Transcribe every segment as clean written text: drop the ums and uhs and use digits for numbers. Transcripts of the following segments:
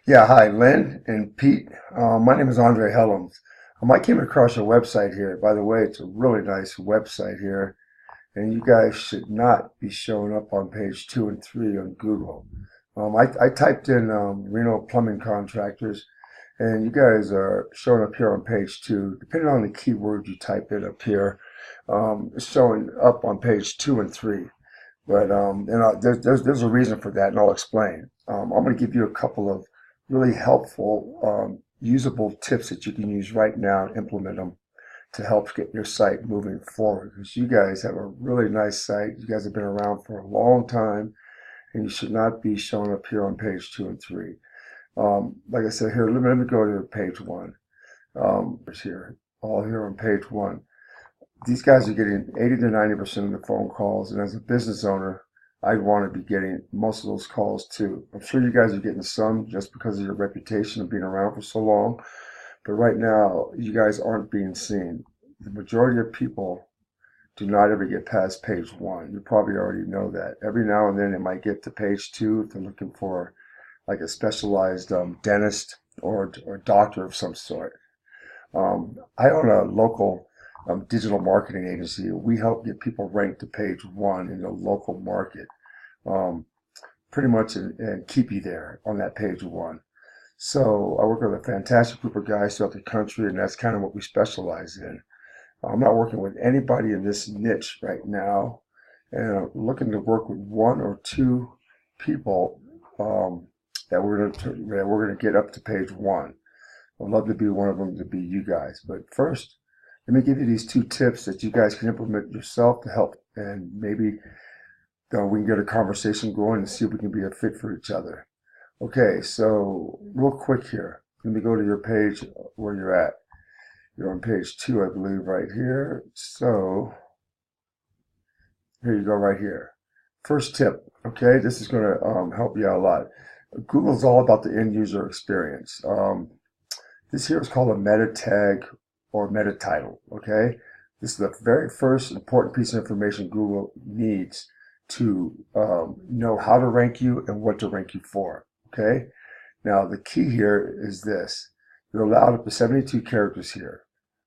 Yeah, hi, Lynn and Pete. My name is Andre Helms. I came across your website here. By the way, it's a really nice website here, and you guys should not be showing up on page 2 and 3 on Google. I typed in Reno plumbing contractors, and you guys are showing up here on page 2. Depending on the keyword you type in up here, it's showing up on page 2 and 3. But there's a reason for that, and I'll explain. I'm going to give you a couple of really helpful, usable tips that you can use right now and implement them to help get your site moving forward. Because you guys have a really nice site. You guys have been around for a long time, and you should not be showing up here on page 2 and 3. Like I said, here, let me go to page 1. It's here, all here on page 1. These guys are getting 80 to 90% of the phone calls, and as a business owner, I'd want to be getting most of those calls too. I'm sure you guys are getting some just because of your reputation of being around for so long, but right now, you guys aren't being seen. The majority of people do not ever get past page 1. You probably already know that. Every now and then, it might get to page 2 if they're looking for like a specialized dentist or doctor of some sort. I own a local digital marketing agency. We help get people ranked to page 1 in the local market, um, pretty much, and keep you there on that page 1. So I work with a fantastic group of guys throughout the country, and that's kind of what we specialize in. I'm not working with anybody in this niche right now, and I'm looking to work with 1 or 2 people that we're gonna get up to page 1. I'd love to be one of them to be you guys. But first, let me give you these 2 tips that you guys can implement yourself to help, and maybe we can get a conversation going and see if we can be a fit for each other. Okay, so real quick here, let me go to your page where you're at. You're on page 2, I believe, right here. So here you go, right here. First tip, okay, this is going to help you out a lot. Google's all about the end user experience. This here is called a meta tag or meta title, okay? This is the very first important piece of information Google needs to know how to rank you and what to rank you for, okay? Now, the key here is this. You're allowed up to 72 characters here.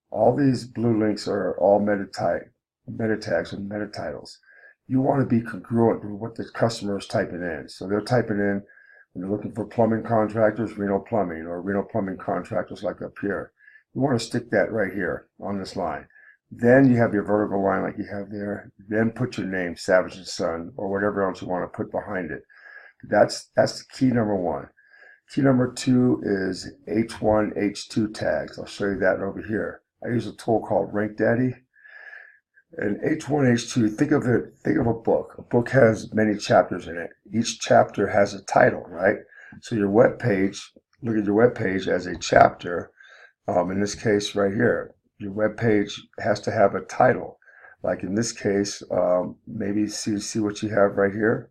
All these blue links are all meta tags and meta titles. You want to be congruent with what the customer is typing in. So they're typing in, when they're looking for plumbing contractors, Reno Plumbing, or Reno Plumbing contractors like up here. You want to stick that right here on this line. Then you have your vertical line like you have there. Then put your name, Savage and Son, or whatever else you want to put behind it. That's the key number 1. Key number 2 is H1, H2 tags. I'll show you that over here. I use a tool called RankDaddy. And H1, H2, think of a book. A book has many chapters in it. Each chapter has a title, right? So your web page, look at your web page as a chapter. In this case right here, your web page has to have a title. Like in this case, maybe see what you have right here.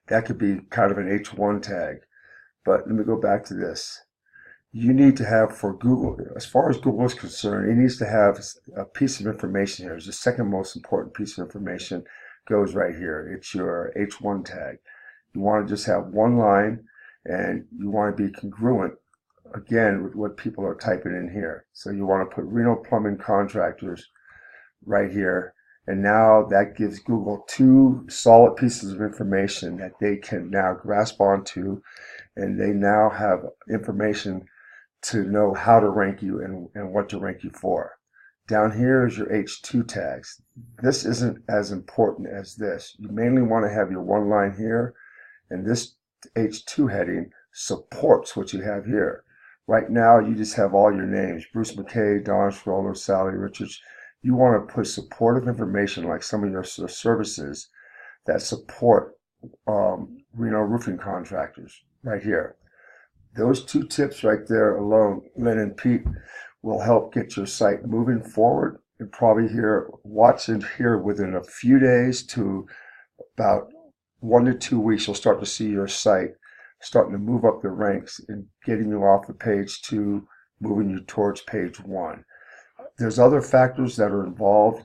That could be kind of an H1 tag. But let me go back to this. You need to have, for Google, as far as Google is concerned, it needs to have a piece of information here. It's the second most important piece of information goes right here. It's your H1 tag. You want to just have one line, and you want to be congruent, again, with what people are typing in here. So you want to put Reno Plumbing Contractors right here. And now that gives Google 2 solid pieces of information that they can now grasp onto, and they now have information to know how to rank you and what to rank you for. Down here is your H2 tags. This isn't as important as this. You mainly want to have your one line here, and this H2 heading supports what you have here. Right now, you just have all your names: Bruce McKay, Don Schroller, Sally Richards. You want to put supportive information like some of your services that support Reno roofing contractors right here. Those 2 tips right there alone, Lynn and Pete, will help get your site moving forward, and probably watch it here within a few days to about 1 to 2 weeks. You'll start to see your site starting to move up the ranks and getting you off the page 2, moving you towards page 1. There's other factors that are involved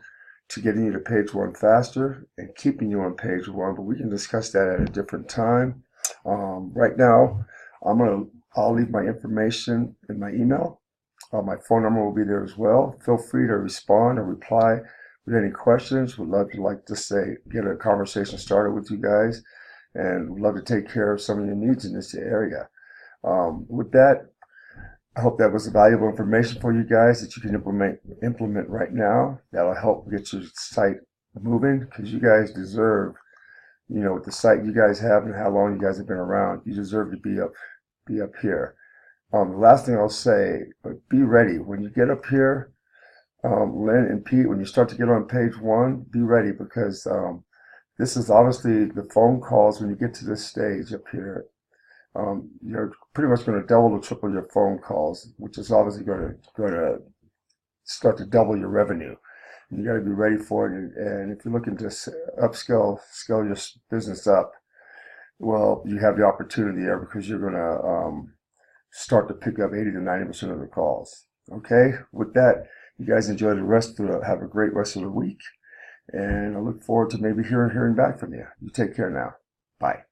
to getting you to page 1 faster and keeping you on page 1, but we can discuss that at a different time. Right now, I'm going to I'll leave my information in my email. My phone number will be there as well. Feel free to respond or reply with any questions. Would love to, like to say, get a conversation started with you guys, and would love to take care of some of your needs in this area. With that, I hope that was valuable information for you guys that you can implement right now. That'll help get your site moving, because you guys deserve, with the site you guys have and how long you guys have been around, you deserve to be up here. The last thing I'll say, be ready when you get up here. Lynn and Pete, when you start to get on page 1, be ready, because this is obviously the phone calls. When you get to this stage up here, you're pretty much going to double or triple your phone calls, which is obviously going to start to double your revenue. You got to be ready for it. And if you're looking to scale your business up, well, you have the opportunity there, because you're going to start to pick up 80 to 90% of the calls. Okay, with that, you guys enjoy have a great rest of the week, and I look forward to maybe hearing back from you. You take care now. Bye.